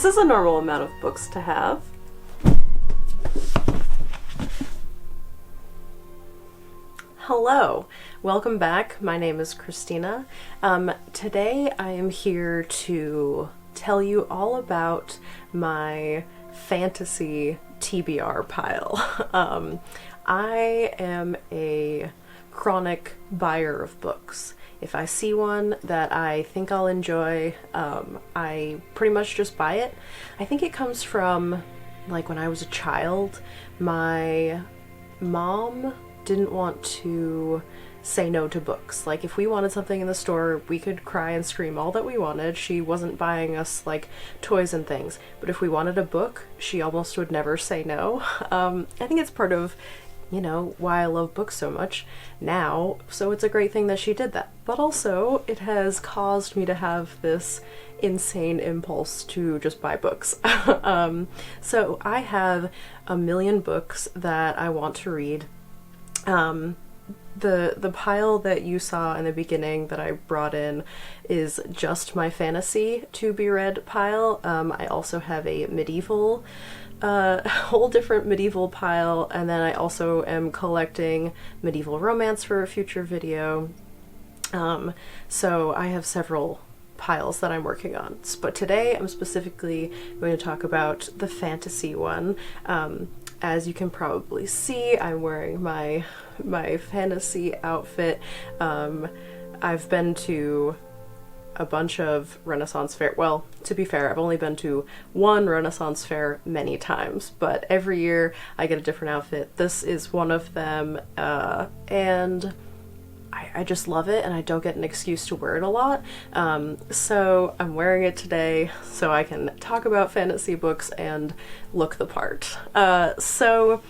This is a normal amount of books to have. Hello, welcome back. My name is Christina. Today I am here to tell you all about my fantasy TBR pile. I am a chronic buyer of books. If I see one that I think I'll enjoy, I pretty much just buy it. I think it comes from, like, when I was a child, my mom didn't want to say no to books. Like, if we wanted something in the store, we could cry and scream all that we wanted. She wasn't buying us, like, toys and things. But if we wanted a book, she almost would never say no. I think it's part of, you know, why I love books so much now, so it's a great thing that she did that. But also, it has caused me to have this insane impulse to just buy books. So I have a million books that I want to read. The pile that you saw in the beginning that I brought in is just my fantasy to be read pile. I also have a medieval, whole different medieval pile, and then I also am collecting medieval romance for a future video. So I have several piles that I'm working on. But today I'm specifically going to talk about the fantasy one. As you can probably see, I'm wearing my fantasy outfit. I've been to a bunch of Renaissance fair. Well, to be fair, I've only been to one Renaissance fair many times, but every year I get a different outfit. This is one of them, and I just love it, and I don't get an excuse to wear it a lot. So I'm wearing it today so I can talk about fantasy books and look the part. So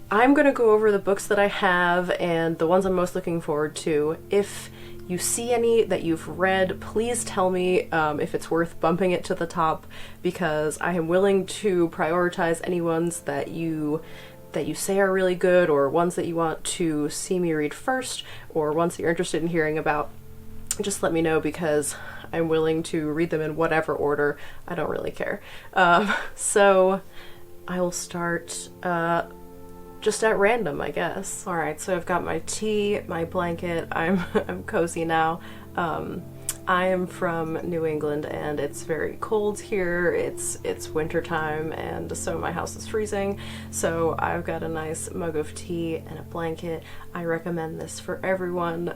I'm going to go over the books that I have and the ones I'm most looking forward to. If you see any that you've read, please tell me if it's worth bumping it to the top, because I am willing to prioritize any ones that you say are really good, or ones that you want to see me read first, or ones that you're interested in hearing about. Just let me know, because I'm willing to read them in whatever order. I don't really care. So I will start just at random, I guess. Alright, so I've got my tea, my blanket, I'm cozy now. I am from New England and it's very cold here. It's winter time, and so my house is freezing. So I've got a nice mug of tea and a blanket. I recommend this for everyone.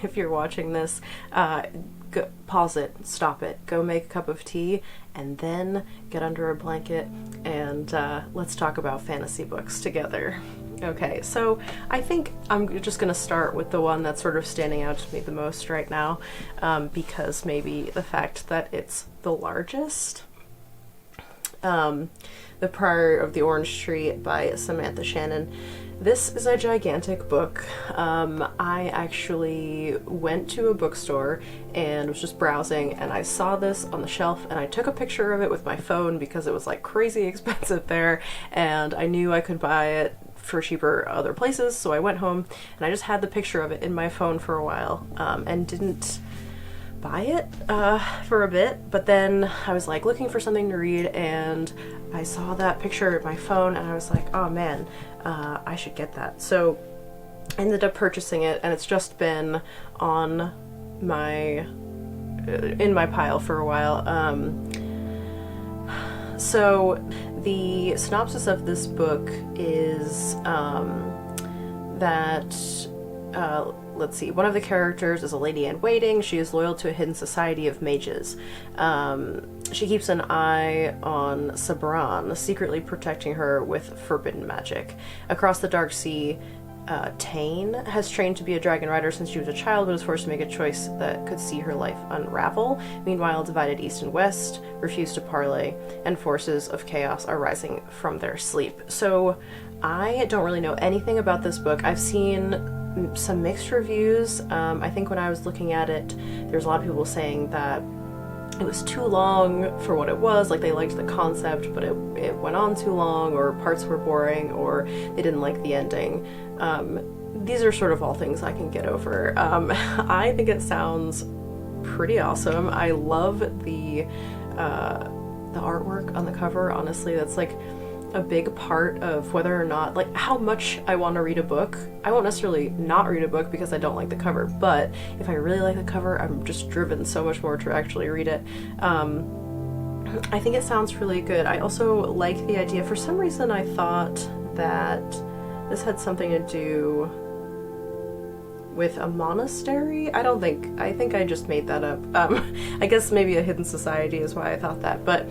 If you're watching this, go, pause it, stop it, go make a cup of tea, and then get under a blanket and let's talk about fantasy books together. Okay, so I think I'm just gonna start with the one that's sort of standing out to me the most right now, because maybe the fact that it's the largest. The Priory of the Orange Tree by Samantha Shannon. This is a gigantic book. I actually went to a bookstore and was just browsing, and I saw this on the shelf, and I took a picture of it with my phone because it was like crazy expensive there, and I knew I could buy it for cheaper other places, so I went home and I just had the picture of it in my phone for a while, and didn't buy it for a bit. But then I was like looking for something to read, and I saw that picture in my phone, and I was like, oh man, I should get that. So I ended up purchasing it, and it's just been on my in my pile for a while. So the synopsis of this book is that let's see, one of the characters is a lady-in-waiting. She is loyal to a hidden society of mages. She keeps an eye on Sabran, secretly protecting her with forbidden magic. Across the Dark Sea, Tane has trained to be a dragon rider since she was a child, but was forced to make a choice that could see her life unravel. Meanwhile, divided east and west refuse to parley, and forces of chaos are rising from their sleep. So I don't really know anything about this book. I've seen some mixed reviews. I think when I was looking at it, there's a lot of people saying that it was too long for what it was. Like, they liked the concept, but it went on too long, or parts were boring, or they didn't like the ending. These are sort of all things I can get over. I think it sounds pretty awesome. I love the the artwork on the cover. Honestly, that's like a big part of whether or not, like, how much I want to read a book. I won't necessarily not read a book because I don't like the cover, but if I really like the cover, I'm just driven so much more to actually read it. I think it sounds really good. I also like the idea. For some reason, I thought that this had something to do with a monastery. I think I just made that up. I guess maybe a hidden society is why I thought that, but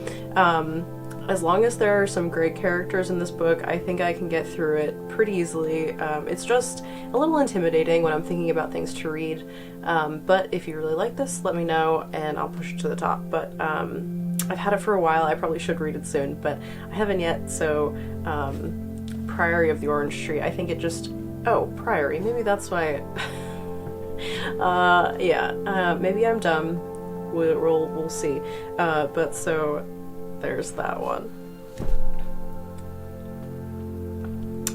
as long as there are some great characters in this book, I think I can get through it pretty easily. It's just a little intimidating when I'm thinking about things to read, but if you really like this, let me know and I'll push it to the top. But I've had it for a while. I probably should read it soon, but I haven't yet. So Priory of the Orange Tree, I think it just... Oh, Priory, maybe that's why... maybe I'm dumb. We'll see. But so... there's that one.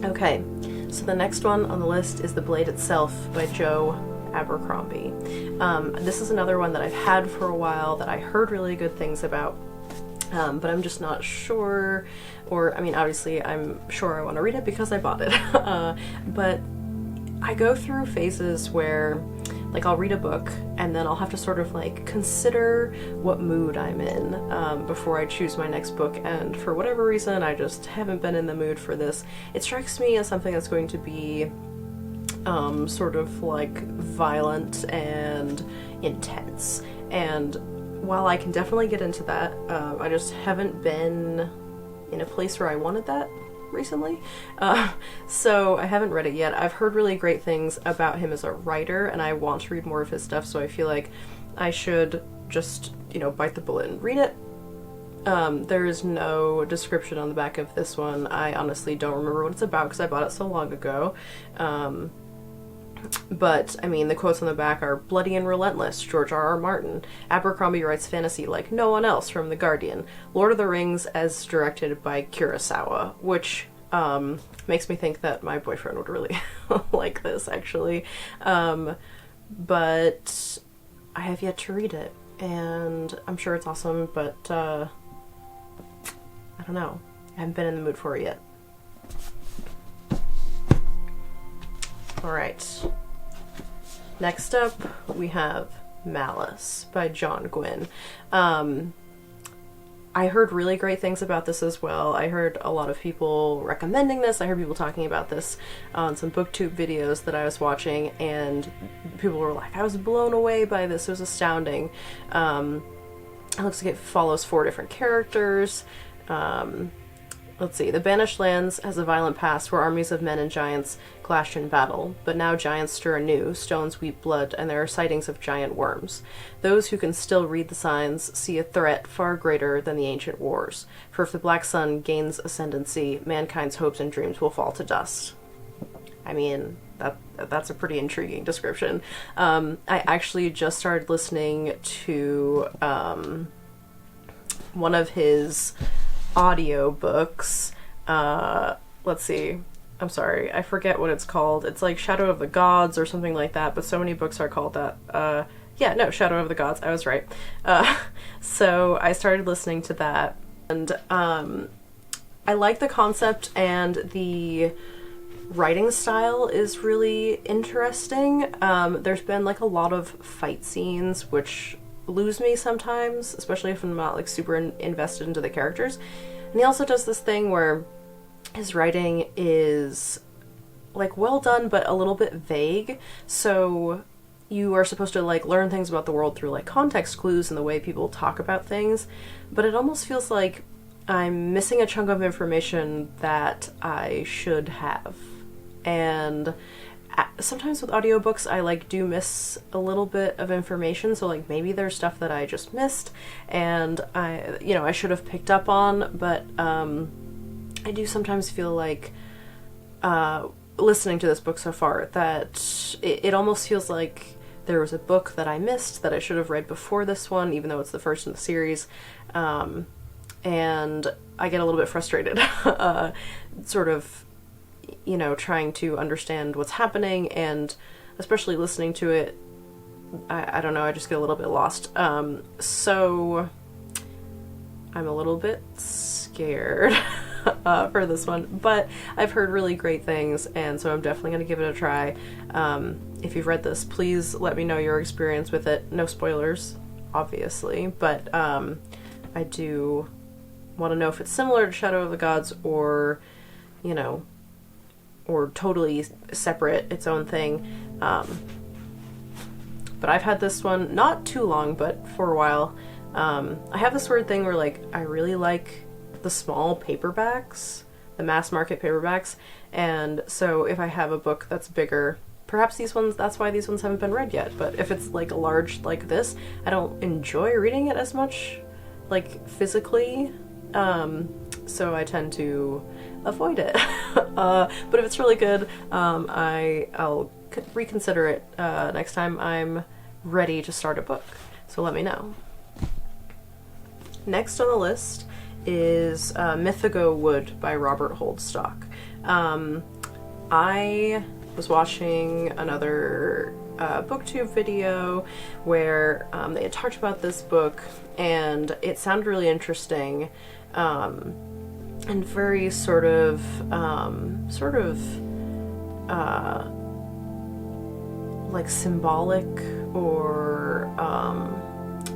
Okay, so the next one on the list is The Blade Itself by Joe Abercrombie. This is another one that I've had for a while that I heard really good things about, but I'm just not sure, or, I mean, obviously I'm sure I want to read it because I bought it, but I go through phases where, like, I'll read a book and then I'll have to sort of like consider what mood I'm in before I choose my next book, and for whatever reason I just haven't been in the mood for this. It strikes me as something that's going to be sort of like violent and intense, and while I can definitely get into that, I just haven't been in a place where I wanted that recently, so I haven't read it yet. I've heard really great things about him as a writer, and I want to read more of his stuff, so I feel like I should just, you know, bite the bullet and read it. There is no description on the back of this one. I honestly don't remember what it's about because I bought it so long ago. But, I mean, the quotes on the back are bloody and relentless, George R.R. Martin. Abercrombie writes fantasy like no one else, from The Guardian. Lord of the Rings as directed by Kurosawa, which makes me think that my boyfriend would really like this, actually. But I have yet to read it, and I'm sure it's awesome, but I don't know. I haven't been in the mood for it yet. Alright. Next up, we have Malice by John Gwynne. I heard really great things about this as well. I heard a lot of people recommending this. I heard people talking about this on some booktube videos that I was watching, and people were like, I was blown away by this. It was astounding. It looks like it follows 4 different characters. Let's see. The Banished Lands has a violent past where armies of men and giants clash in battle, but now giants stir anew, stones weep blood, and there are sightings of giant worms. Those who can still read the signs see a threat far greater than the ancient wars, for if the Black Sun gains ascendancy, mankind's hopes and dreams will fall to dust. I mean, that's a pretty intriguing description. I actually just started listening to one of his audio books. Let's see. I'm sorry, I forget what it's called. It's like Shadow of the Gods or something like that, but so many books are called that. Shadow of the Gods, I was right. So I started listening to that, and I like the concept, and the writing style is really interesting. There's been like a lot of fight scenes which lose me sometimes, especially if I'm not like super invested into the characters. And he also does this thing where his writing is like well done but a little bit vague, so you are supposed to like learn things about the world through like context clues and the way people talk about things, but it almost feels like I'm missing a chunk of information that I should have. And sometimes with audiobooks I like do miss a little bit of information, so like maybe there's stuff that I just missed and I should have picked up on, but I do sometimes feel like listening to this book so far that it almost feels like there was a book that I missed that I should have read before this one, even though it's the first in the series, and I get a little bit frustrated sort of trying to understand what's happening, and especially listening to it, I don't know, I just get a little bit lost. So I'm a little bit scared for this one, but I've heard really great things, and so I'm definitely going to give it a try. If you've read this, please let me know your experience with it. No spoilers, obviously, but I do want to know if it's similar to Shadow of the Gods or, you know, or totally separate, its own thing. But I've had this one not too long, but for a while. I have this weird thing where, like, I really like the small paperbacks, the mass market paperbacks, and so if I have a book that's bigger, perhaps these ones, that's why these ones haven't been read yet, but if it's like a large like this, I don't enjoy reading it as much, like, physically, so I tend to avoid it. But if it's really good, I'll reconsider it next time I'm ready to start a book, so let me know. Next on the list is Mythigo Wood by Robert Holdstock. I was watching another booktube video where they had talked about this book, and it sounded really interesting, and very sort of like symbolic, or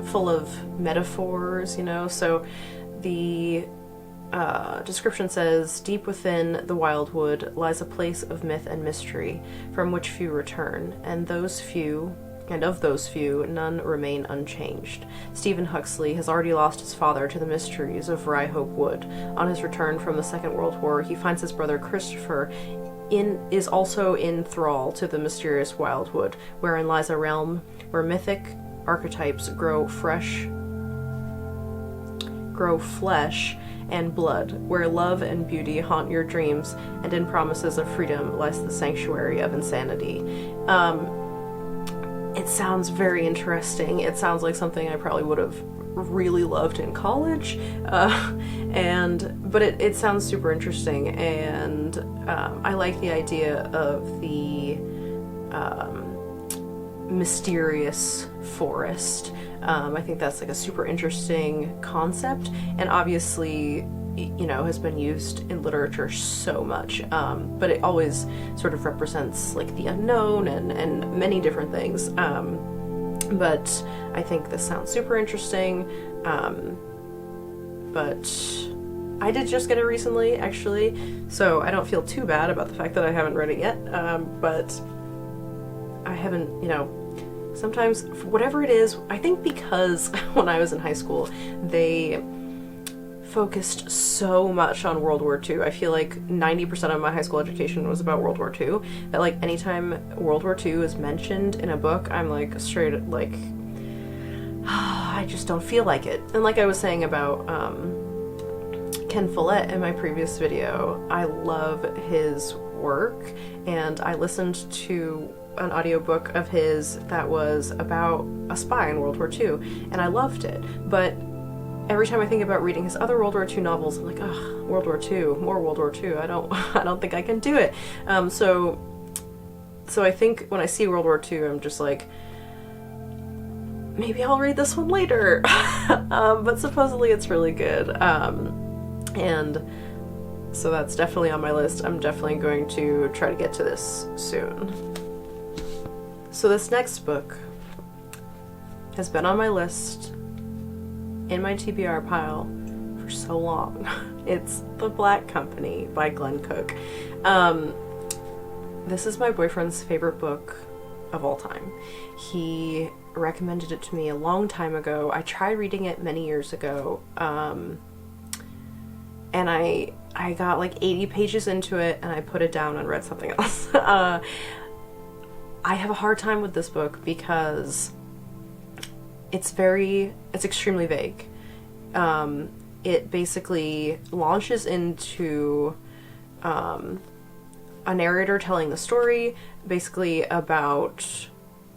full of metaphors, you know. So the description says, "Deep within the wildwood lies a place of myth and mystery, from which few return, and of those few, none remain unchanged. Stephen Huxley has already lost his father to the mysteries of Ryehope Wood. On his return from the Second World War, he finds his brother Christopher is also in thrall to the mysterious wildwood, wherein lies a realm where mythic archetypes grow flesh and blood, where love and beauty haunt your dreams, and in promises of freedom lies the sanctuary of insanity." It sounds very interesting. It sounds like something I probably would have really loved in college, but it sounds super interesting, and I like the idea of the mysterious forest. I think that's like a super interesting concept, and obviously, you know, has been used in literature so much, but it always sort of represents like the unknown and many different things. But I think this sounds super interesting. But I did just get it recently, actually, so I don't feel too bad about the fact that I haven't read it yet. But I haven't, you know, sometimes, whatever it is, I think because when I was in high school, they focused so much on World War II. I feel like 90% of my high school education was about World War II, that like anytime World War II is mentioned in a book, I'm like straight, like, I just don't feel like it. And like I was saying about Ken Follett in my previous video, I love his work, and I listened to an audiobook of his that was about a spy in World War II, and I loved it. But every time I think about reading his other World War II novels, I'm like, ugh, World War II, more World War II. I don't think I can do it. So I think when I see World War II, I'm just like, maybe I'll read this one later. But supposedly it's really good. And so that's definitely on my list. I'm definitely going to try to get to this soon. So this next book has been on my list in my TBR pile for so long. It's The Black Company by Glenn Cook. This is my boyfriend's favorite book of all time. He recommended it to me a long time ago. I tried reading it many years ago, and I got like 80 pages into it, and I put it down and read something else. I have a hard time with this book because it's extremely vague. It basically launches into a narrator telling the story, basically about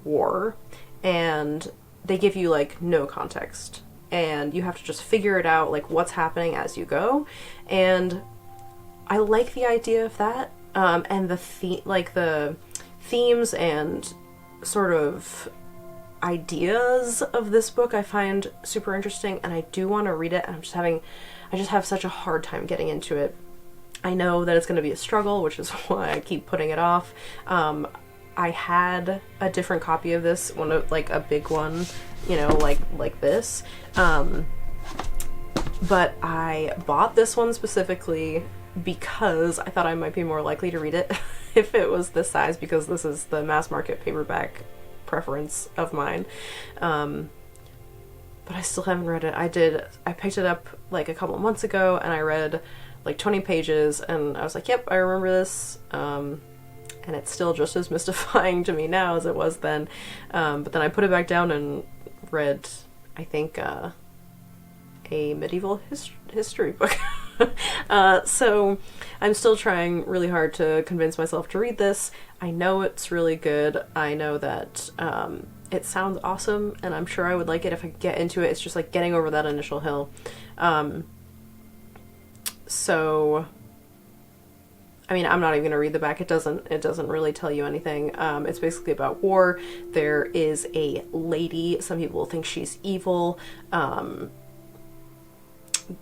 war, and they give you like no context, and you have to just figure it out, like what's happening as you go. And I like the idea of that, and the themes and sort of ideas of this book I find super interesting, and I do want to read it, and I just have such a hard time getting into it. I know that it's going to be a struggle, which is why I keep putting it off. I had a different copy of this, one of like a big one, you know, like this. But I bought this one specifically because I thought I might be more likely to read it if it was this size, because this is the mass market paperback preference of mine. But I still haven't read it. I picked it up like a couple of months ago, and I read like 20 pages, and I was like, yep, I remember this. And it's still just as mystifying to me now as it was then. But then I put it back down and read, I think, a medieval history book. So I'm still trying really hard to convince myself to read this. I know it's really good. I know that it sounds awesome, and I'm sure I would like it if I get into it. It's just like getting over that initial hill. So I mean, I'm not even gonna read the back. It doesn't really tell you anything. It's basically about war. There is a lady. Some people think she's evil.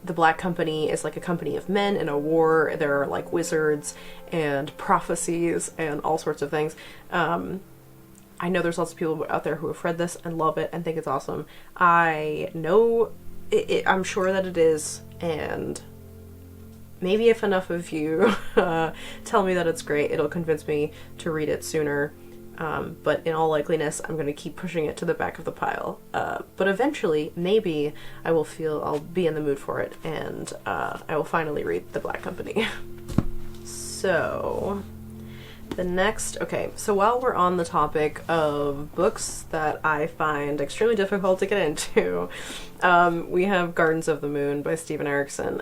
The Black Company is like a company of men in a war. There are like wizards and prophecies and all sorts of things. I know there's lots of people out there who have read this and love it and think it's awesome. I know I'm sure that it is, and maybe if enough of you tell me that it's great, it'll convince me to read it sooner. But in all likeliness, I'm going to keep pushing it to the back of the pile. But eventually, maybe I'll be in the mood for it, and I will finally read The Black Company. So, so while we're on the topic of books that I find extremely difficult to get into, we have Gardens of the Moon by Steven Erikson.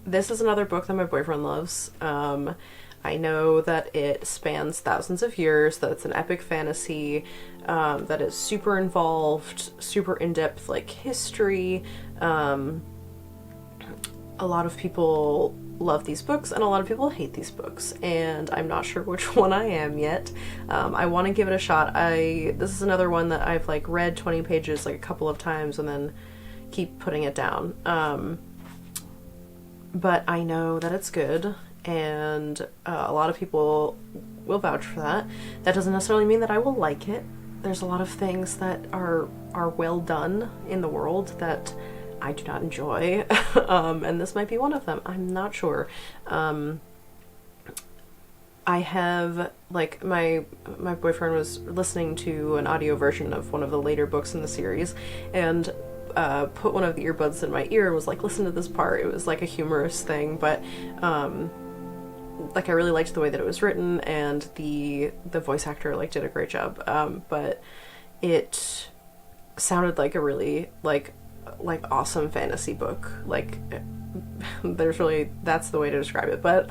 This is another book that my boyfriend loves. I know that it spans thousands of years, that it's an epic fantasy, that is super involved, super in-depth, like, history. A lot of people love these books, and a lot of people hate these books, and I'm not sure which one I am yet. I want to give it a shot. This is another one that I've, like, read 20 pages, like, a couple of times, and then keep putting it down. But I know that it's good, and a lot of people will vouch for that. That doesn't necessarily mean that I will like it. There's a lot of things that are well done in the world that I do not enjoy, and this might be one of them. I'm not sure. I have, like, my boyfriend was listening to an audio version of one of the later books in the series, and put one of the earbuds in my ear and was like, listen to this part. It was like a humorous thing, but like, I really liked the way that it was written, and the voice actor, like, did a great job. But it sounded like a really like awesome fantasy book. Like, that's the way to describe it. But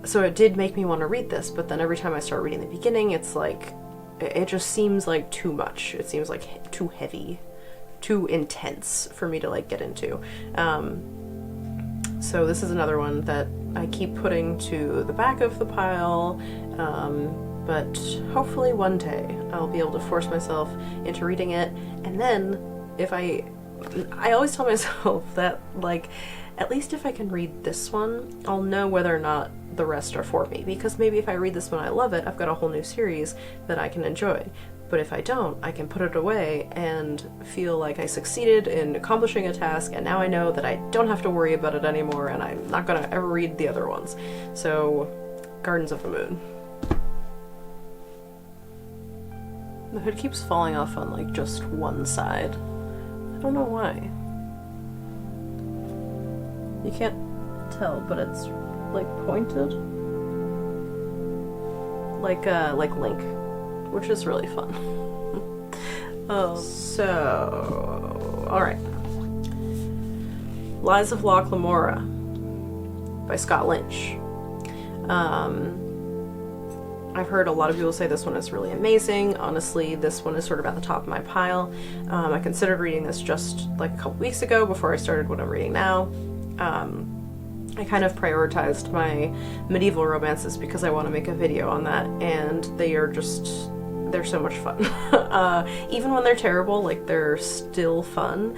so it did make me want to read this, but then every time I start reading the beginning, it's like, it just seems like too much. It seems like too heavy, too intense for me to, like, get into. So this is another one that I keep putting to the back of the pile, but hopefully one day I'll be able to force myself into reading it, and then if I always tell myself that, like, at least if I can read this one, I'll know whether or not the rest are for me, because maybe if I read this one I love it, I've got a whole new series that I can enjoy. But if I don't, I can put it away and feel like I succeeded in accomplishing a task, and now I know that I don't have to worry about it anymore, and I'm not gonna ever read the other ones. So, Gardens of the Moon. The hood keeps falling off on, like, just one side. I don't know why. You can't tell, but it's, like, pointed. Like Link, which is really fun. So, alright. Lies of Locke Lamora by Scott Lynch. I've heard a lot of people say this one is really amazing. Honestly, this one is sort of at the top of my pile. I considered reading this just like a couple weeks ago before I started what I'm reading now. I kind of prioritized my medieval romances because I want to make a video on that, and they're so much fun. Even when they're terrible, like, they're still fun.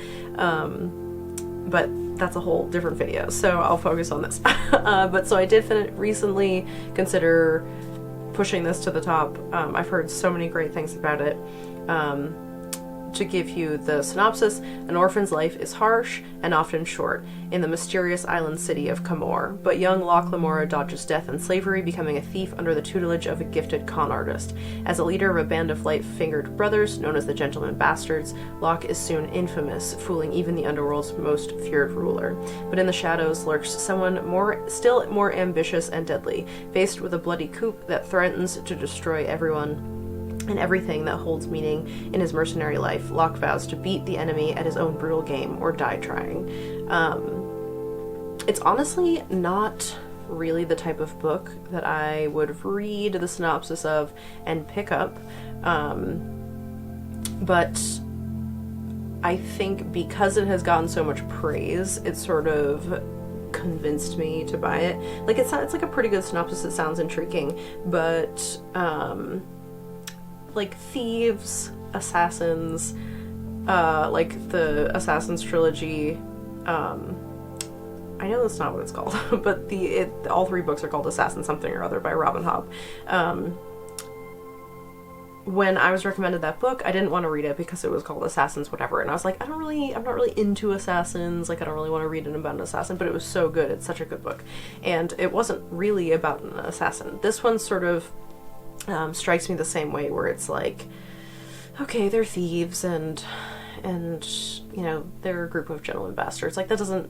But that's a whole different video, so I'll focus on this. But so I did recently consider pushing this to the top. I've heard so many great things about it. To give you the synopsis, an orphan's life is harsh and often short in the mysterious island city of Camor, but young Locke Lamora dodges death and slavery, becoming a thief under the tutelage of a gifted con artist. As a leader of a band of light-fingered brothers, known as the Gentleman Bastards, Locke is soon infamous, fooling even the underworld's most feared ruler. But in the shadows lurks someone still more ambitious and deadly, faced with a bloody coup that threatens to destroy everyone and everything that holds meaning in his mercenary life. Locke vows to beat the enemy at his own brutal game or die trying. It's honestly not really the type of book that I would read the synopsis of and pick up, but I think because it has gotten so much praise, it sort of convinced me to buy it. Like, it's like a pretty good synopsis. It sounds intriguing, but like thieves, assassins, like the Assassin's Trilogy, I know that's not what it's called, but all three books are called Assassin something or other by Robin Hobb. When I was recommended that book, I didn't want to read it because it was called Assassins whatever, and I was like, I'm not really into assassins, like I don't really want to read it about an assassin, but it was so good. It's such a good book. And it wasn't really about an assassin. This one sort of strikes me the same way, where it's like, okay, they're thieves and you know, they're a group of gentlemen bastards. Like, it doesn't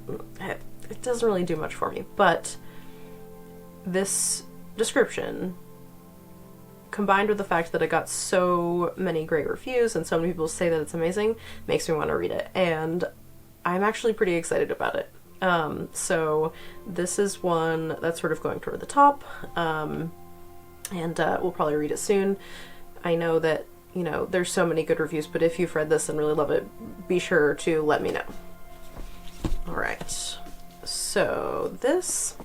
really do much for me. But this description, combined with the fact that it got so many great reviews and so many people say that it's amazing, makes me want to read it, and I'm actually pretty excited about it. So this is one that's sort of going toward the top. And we'll probably read it soon. I know that, you know, there's so many good reviews, but if you've read this and really love it, be sure to let me know. Alright, so this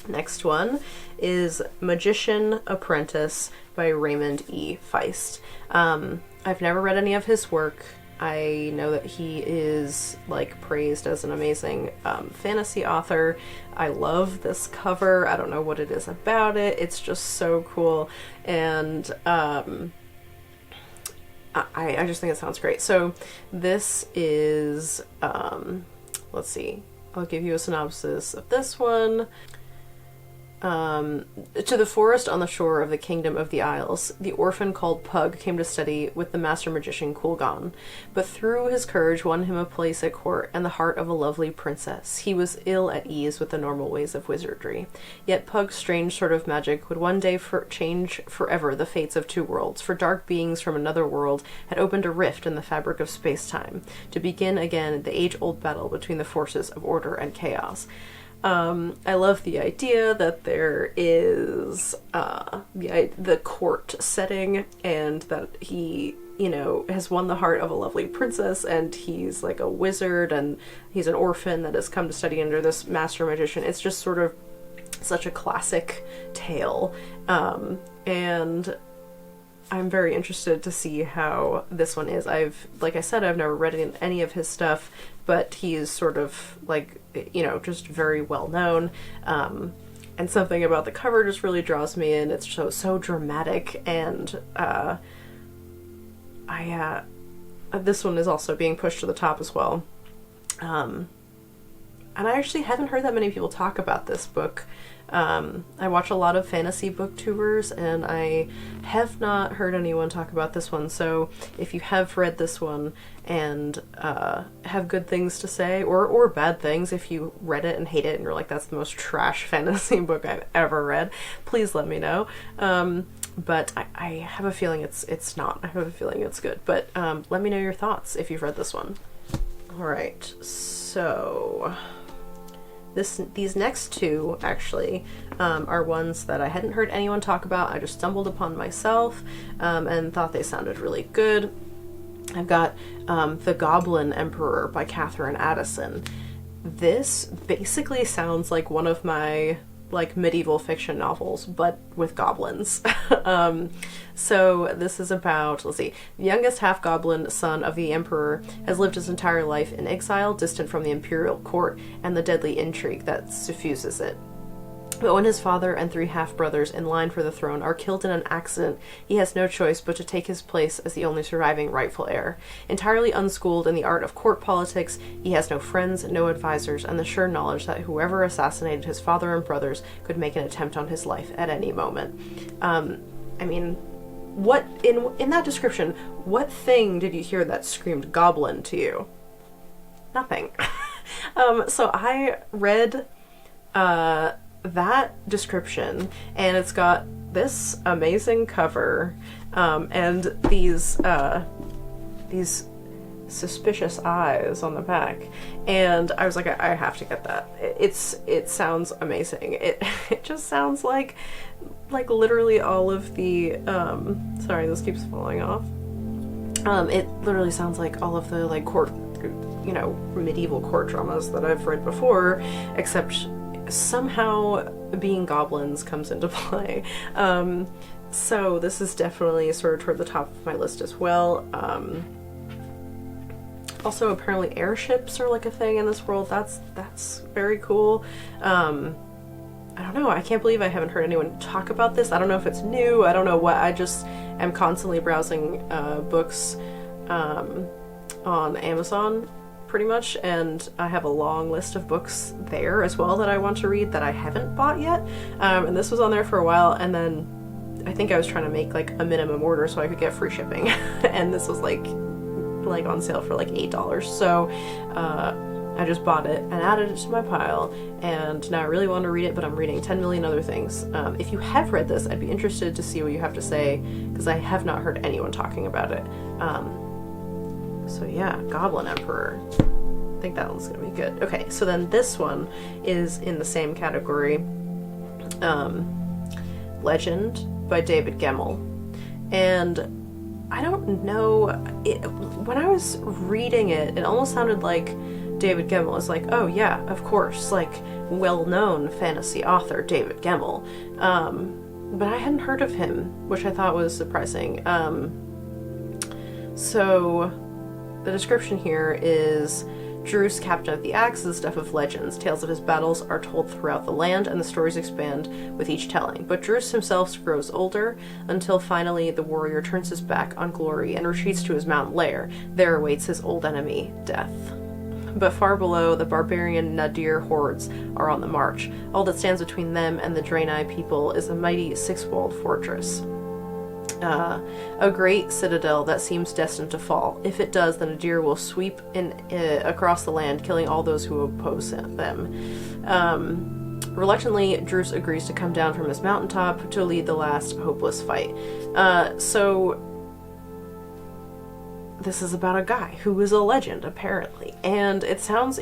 next one is Magician Apprentice by Raymond E. Feist. I've never read any of his work. I know that he is, like, praised as an amazing fantasy author. I love this cover. I don't know what it is about it. It's just so cool. And I just think it sounds great. So this is, let's see. I'll give you a synopsis of this one. To the forest on the shore of the Kingdom of the Isles, the orphan called Pug came to study with the master magician Kulgon, but through his courage won him a place at court and the heart of a lovely princess. He was ill at ease with the normal ways of wizardry. Yet Pug's strange sort of magic would one day change forever the fates of two worlds, for dark beings from another world had opened a rift in the fabric of space-time, to begin again the age-old battle between the forces of order and chaos. I love the idea that there is the court setting, and that he, you know, has won the heart of a lovely princess, and he's like a wizard, and he's an orphan that has come to study under this master magician. It's just sort of such a classic tale, and I'm very interested to see how this one is. Like I said, I've never read any of his stuff, but he is sort of like, you know, just very well known. And something about the cover just really draws me in. It's so dramatic, and this one is also being pushed to the top as well. And I actually haven't heard that many people talk about this book. I watch a lot of fantasy booktubers, and I have not heard anyone talk about this one, so if you have read this one and have good things to say, or bad things, if you read it and hate it and you're like, that's the most trash fantasy book I've ever read, please let me know. But I have a feeling it's not. I have a feeling it's good, but let me know your thoughts if you've read this one. Alright, so these next two actually are ones that I hadn't heard anyone talk about. I just stumbled upon myself and thought they sounded really good. I've got The Goblin Emperor by Catherine Addison. this basically sounds like one of my like medieval fiction novels, but with goblins. So this is about, let's see, the youngest half-goblin son of the emperor has lived his entire life in exile, distant from the imperial court and the deadly intrigue that suffuses it. But when his father and 3 half-brothers in line for the throne are killed in an accident, he has no choice but to take his place as the only surviving rightful heir. Entirely unschooled in the art of court politics, he has no friends, no advisors, and the sure knowledge that whoever assassinated his father and brothers could make an attempt on his life at any moment. I mean, what in that description, what thing did you hear that screamed goblin to you? Nothing. So I read that description, and it's got this amazing cover, and these suspicious eyes on the back, and I was like, I have to get that. It sounds amazing. It just sounds like literally all of the sorry, this keeps falling off. It literally sounds like all of the like court, you know, medieval court dramas that I've read before, except somehow being goblins comes into play. So this is definitely sort of toward the top of my list as well. Also, apparently airships are like a thing in this world. That's very cool. I don't know, I can't believe I haven't heard anyone talk about this. I don't know if it's new, I don't know what, I just am constantly browsing books on Amazon, pretty much, and I have a long list of books there as well that I want to read that I haven't bought yet, and this was on there for a while, and then I think I was trying to make like a minimum order so I could get free shipping, and this was like on sale for like $8, so I just bought it and added it to my pile, and now I really want to read it, but I'm reading 10 million other things. If you have read this, I'd be interested to see what you have to say, because I have not heard anyone talking about it. So yeah, Goblin Emperor. I think that one's gonna be good. Okay, so then this one is in the same category. Legend by David Gemmell. And I don't know, when I was reading it, it almost sounded like David Gemmell was like, oh yeah, of course, like well-known fantasy author David Gemmell. But I hadn't heard of him, which I thought was surprising. So the description here is: Druce, captain of the axe, is the stuff of legends. Tales of his battles are told throughout the land, and the stories expand with each telling. But Druce himself grows older, until finally the warrior turns his back on glory and retreats to his mountain lair. There awaits his old enemy, death. But far below, the barbarian Nadir hordes are on the march. All that stands between them and the Draenei people is a mighty six-walled fortress. A great citadel that seems destined to fall. If it does, the Nadir will sweep across the land, killing all those who oppose them. Reluctantly, Druce agrees to come down from his mountaintop to lead the last hopeless fight. So this is about a guy who is a legend, apparently, and it sounds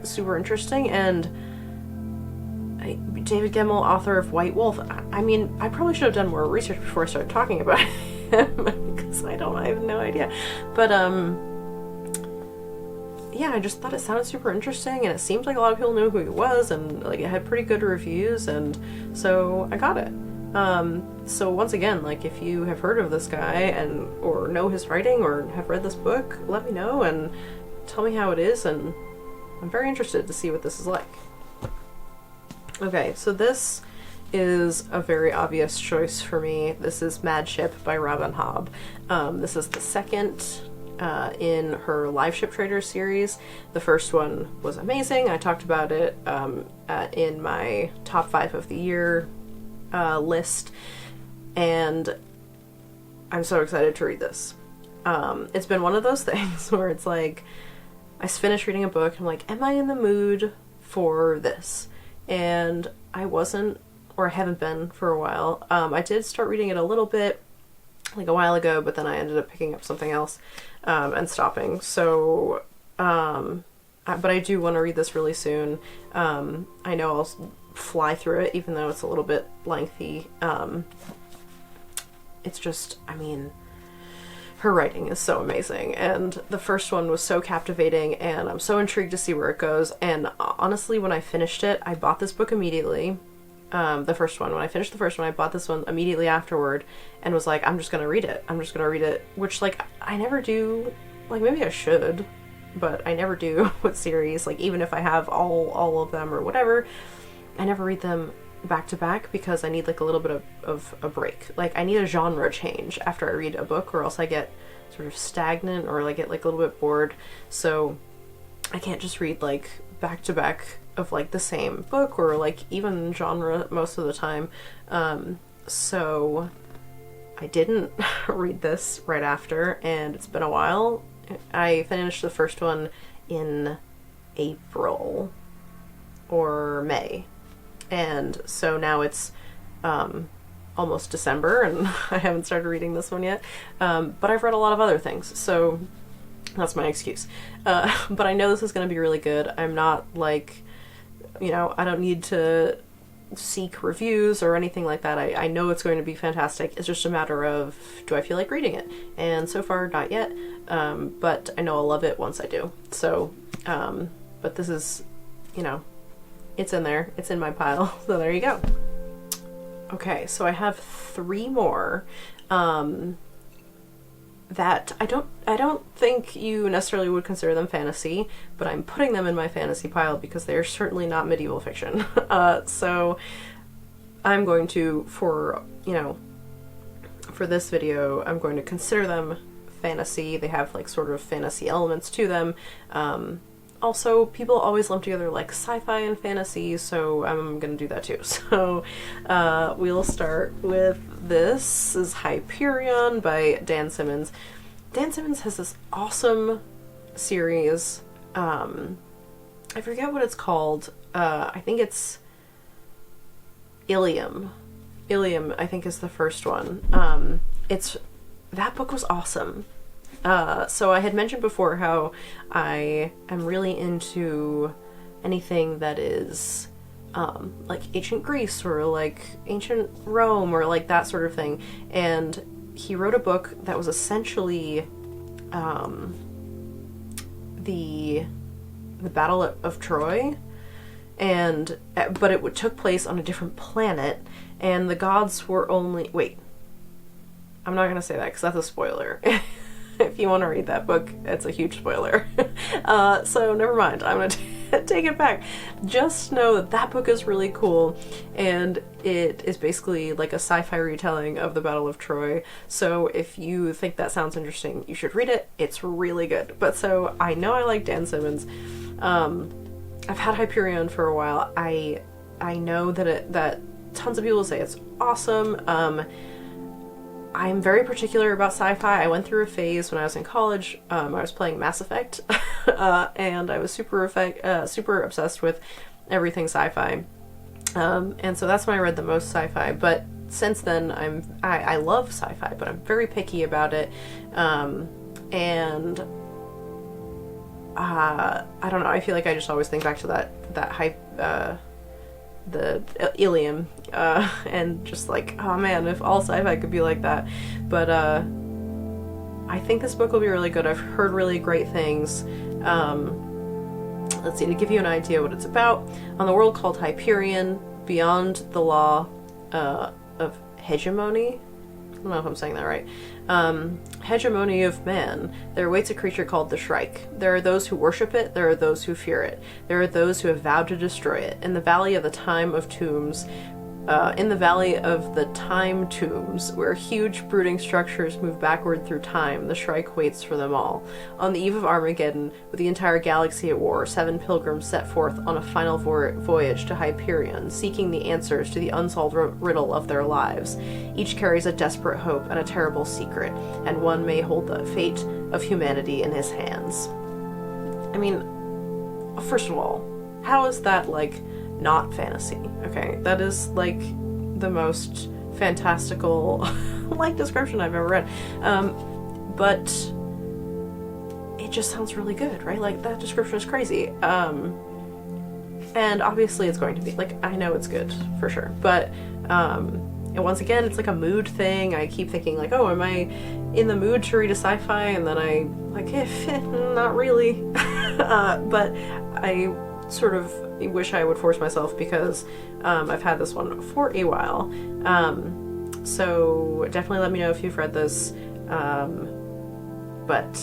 super interesting. And David Gemmell, author of White Wolf. I mean, I probably should have done more research before I started talking about him, because I have no idea. But yeah, I just thought it sounded super interesting, and it seemed like a lot of people knew who he was, and like it had pretty good reviews, and so I got it. So once again, like, if you have heard of this guy or know his writing or have read this book, let me know and tell me how it is, and I'm very interested to see what this is like. Okay, so this is a very obvious choice for me. This is Mad Ship by Robin Hobb. This is the second in her Live Ship Trader series. The first one was amazing. I talked about it in my top 5 of the year list, and I'm so excited to read this. It's been one of those things where it's like, I finished reading a book and I'm like, am I in the mood for this? And I wasn't, or I haven't been for a while. I did start reading it a little bit, like a while ago, but then I ended up picking up something else and stopping. So, but I do want to read this really soon. I know I'll fly through it, even though it's a little bit lengthy. It's just, I mean, her writing is so amazing, and the first one was so captivating, and I'm so intrigued to see where it goes. And honestly, when I finished it, I bought this book immediately. The first one. When I finished the first one, I bought this one immediately afterward and was like, I'm just gonna read it. I'm just gonna read it, which, like, I never do. Like, maybe I should, but I never do with series. Like, even if I have all of them or whatever, I never read them back to back because I need, like, a little bit of a break. Like, I need a genre change after I read a book, or else I get sort of stagnant, or I get, like, a little bit bored. So I can't just read, like, back to back of, like, the same book or, like, even genre most of the time. So I didn't read this right after, and it's been a while. I finished the first one in April or May, and so now it's almost December, and I haven't started reading this one yet, but I've read a lot of other things, so that's my excuse. But I know this is going to be really good. I'm not, like, you know, I don't need to seek reviews or anything like that. I know it's going to be fantastic. It's just a matter of, do I feel like reading it? And so far, not yet, but I know I'll love it once I do. So, but this is, you know, it's in there. It's in my pile, so there you go. Okay, so I have 3 more that I don't think you necessarily would consider them fantasy, but I'm putting them in my fantasy pile because they're certainly not medieval fiction. So I'm going to, for this video, I'm going to consider them fantasy. They have, like, sort of fantasy elements to them. Also, people always lump together, like, sci-fi and fantasy, so I'm gonna do that too. So we'll start with this. This is Hyperion by Dan Simmons. Dan Simmons has this awesome series. I forget what it's called. I think it's Ilium. Ilium, I think, is the first one. That book was awesome. So I had mentioned before how I am really into anything that is, like, ancient Greece or, like, ancient Rome or, like, that sort of thing. And he wrote a book that was essentially, the Battle of Troy, but it took place on a different planet, and the gods were only, wait, I'm not gonna say that because that's a spoiler. If you want to read that book, it's a huge spoiler. So never mind, I'm gonna take it back. Just know that that book is really cool, and it is basically like a sci-fi retelling of the Battle of Troy. So if you think that sounds interesting, you should read it. It's really good. But so I know I like Dan Simmons. I've had Hyperion for a while. I know that tons of people say it's awesome. I'm very particular about sci-fi. I went through a phase when I was in college. I was playing Mass Effect, and I was super obsessed with everything sci-fi. And so that's when I read the most sci-fi. But since then, I love sci-fi, but I'm very picky about it. And I don't know. I feel like I just always think back to that hype. The Ilium, and just like, oh man, if all sci-fi could be like that. But I think this book will be really good. I've heard really great things. Let's see, to give you an idea what it's about. On the world called Hyperion, beyond the law of hegemony, I don't know if I'm saying that right, hegemony of man, there awaits a creature called the Shrike. There are those who worship it, there are those who fear it. There are those who have vowed to destroy it. In the Valley of the Time Tombs, where huge brooding structures move backward through time, the Shrike waits for them all. On the eve of Armageddon, with the entire galaxy at war, 7 pilgrims set forth on a final voyage to Hyperion, seeking the answers to the unsolved riddle of their lives. Each carries a desperate hope and a terrible secret, and one may hold the fate of humanity in his hands. I mean, first of all, how is that, like, not fantasy? Okay, that is, like, the most fantastical like description I've ever read. But it just sounds really good, right? Like, that description is crazy. And obviously it's going to be, like, I know it's good for sure, but And once again, it's like a mood thing. I keep thinking like, oh, am I in the mood to read a sci-fi? And then I like, not really. But I sort of wish I would force myself, because I've had this one for a while. So definitely let me know if you've read this. But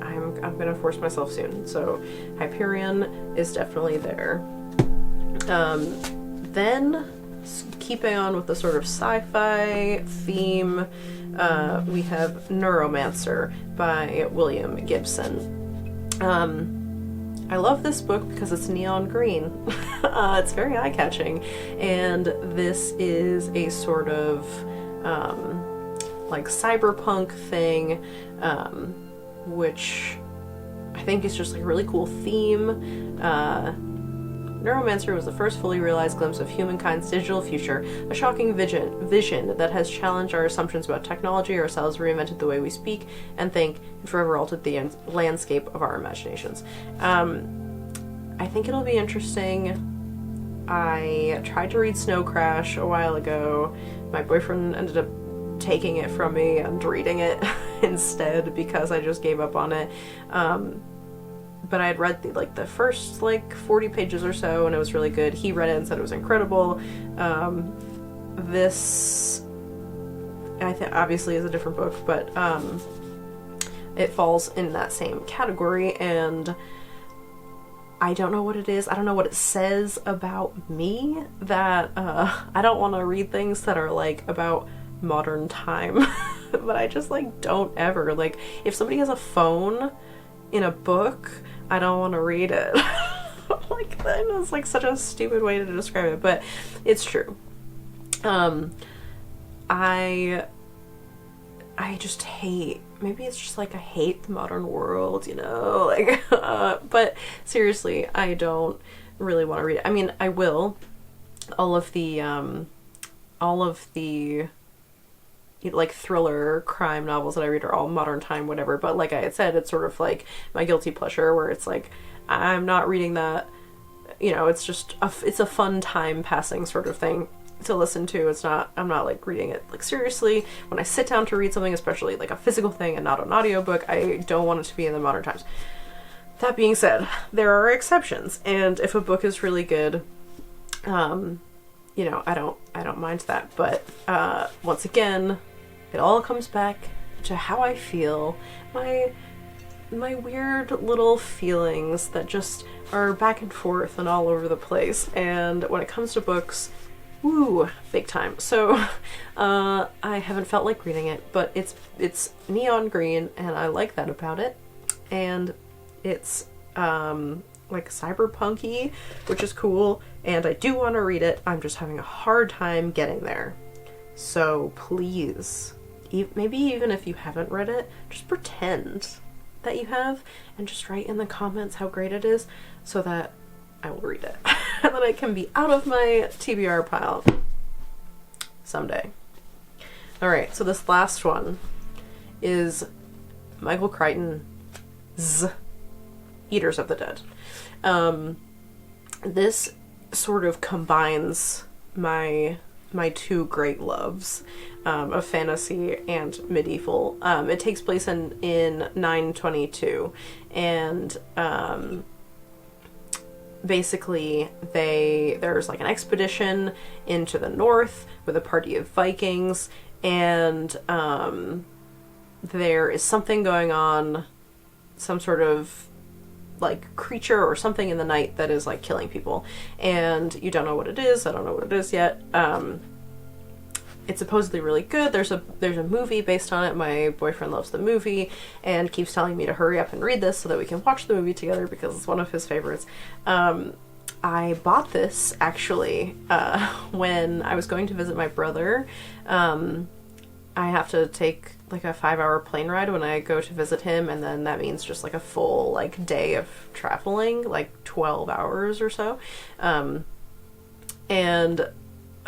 I'm gonna force myself soon. So Hyperion is definitely there. Then keeping on with the sort of sci-fi theme, we have Neuromancer by William Gibson. I love this book because it's neon green. It's very eye-catching, and this is a sort of like cyberpunk thing, which I think is just like a really cool theme. Neuromancer was the first fully realized glimpse of humankind's digital future, a shocking vision that has challenged our assumptions about technology, ourselves, reinvented the way we speak and think, and forever altered the landscape of our imaginations. I think it'll be interesting. I tried to read Snow Crash a while ago. My boyfriend ended up taking it from me and reading it instead because I just gave up on it. But I had read the first 40 pages or so, and it was really good. He read it and said it was incredible. This, I think, obviously is a different book, but it falls in that same category, and I don't know what it is. I don't know what it says about me that I don't want to read things that are about modern time. But I just don't ever. If somebody has a phone in a book, I don't want to read it. That is such a stupid way to describe it, but it's true. I just hate, maybe it's just I hate the modern world, but seriously, I don't really want to read it. I mean, I will. All of the thriller crime novels that I read are all modern time, whatever, but like I had said, it's sort of my guilty pleasure, where it's I'm not reading that, it's just it's a fun time passing sort of thing to listen to. I'm not reading it seriously. When I sit down to read something, especially a physical thing and not an audiobook, I don't want it to be in the modern times. That being said, there are exceptions, and if a book is really good, I don't mind that. But once again, it all comes back to how I feel, my weird little feelings that just are back and forth and all over the place. And when it comes to books, woo, big time. So I haven't felt like reading it, but it's neon green, and I like that about it. And it's cyberpunky, which is cool, and I do want to read it. I'm just having a hard time getting there. So please, maybe even if you haven't read it, just pretend that you have, and just write in the comments how great it is, so that I will read it. And then I can be out of my TBR pile someday. Alright, so this last one is Michael Crichton's Eaters of the Dead. This sort of combines my two great loves of fantasy and medieval. It takes place in 922, and basically there's an expedition into the north with a party of Vikings, and there is something going on, some sort of creature or something in the night that is killing people, and you don't know what it is. I don't know what it is yet. It's supposedly really good. There's a movie based on it. My boyfriend loves the movie and keeps telling me to hurry up and read this so that we can watch the movie together because it's one of his favorites. I bought this actually when I was going to visit my brother. I have to take a 5-hour plane ride when I go to visit him, and then that means just a full day of traveling, 12 hours or so. And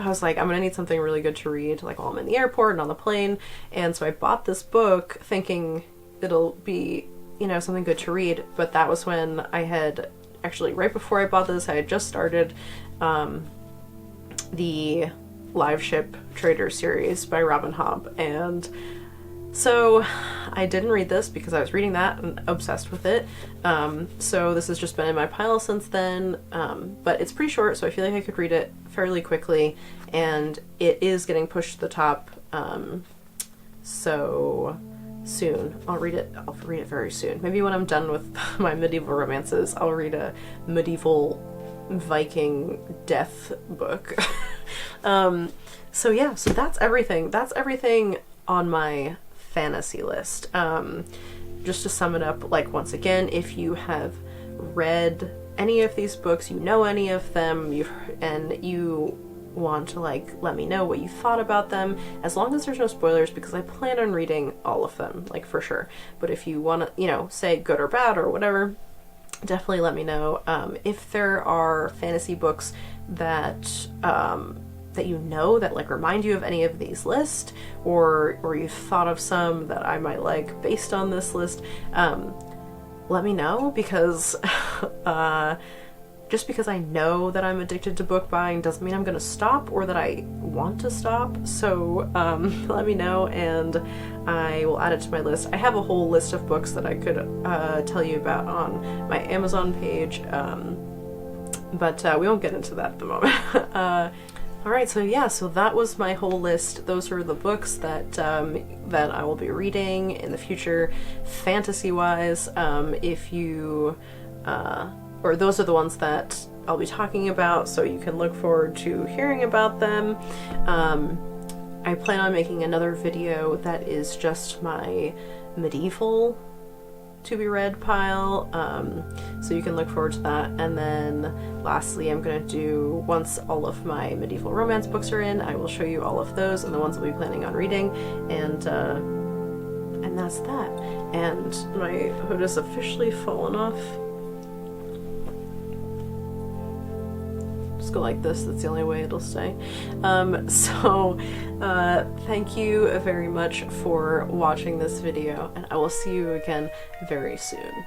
I was I'm gonna need something really good to read while I'm in the airport and on the plane. And so I bought this book thinking it'll be something good to read, but that was when I had actually, right before I bought this, I had just started the Live Ship Trader series by Robin Hobb, and so I didn't read this because I was reading that and obsessed with it. So this has just been in my pile since then, but it's pretty short, so I feel like I could read it fairly quickly, and it is getting pushed to the top, so soon. I'll read it very soon. Maybe when I'm done with my medieval romances, I'll read a medieval Viking death book. So yeah, so that's everything. That's everything on my fantasy list. Just to sum it up, like, once again, if you have read any of these books, you know any of them, and you want to, like, let me know what you thought about them, as long as there's no spoilers, because I plan on reading all of them, like, for sure. But if you want to, you know, say good or bad or whatever, definitely let me know. If there are fantasy books that that you know that, like, remind you of any of these lists, or you've thought of some that I might like based on this list, let me know, because just because I know that I'm addicted to book buying doesn't mean I'm gonna stop or that I want to stop. So let me know and I will add it to my list. I have a whole list of books that I could tell you about on my Amazon page, but we won't get into that at the moment. Alright, so yeah, so that was my whole list. Those are the books that that I will be reading in the future, fantasy-wise. If you, or those are the ones that I'll be talking about, so you can look forward to hearing about them. I plan on making another video that is just my medieval to-be-read pile, so you can look forward to that. And then lastly, I'm gonna do, once all of my medieval romance books are in, I will show you all of those and the ones I'll be planning on reading, and that's that. And my hood has officially fallen off. Just go like this, that's the only way it'll stay. Thank you very much for watching this video, and I will see you again very soon.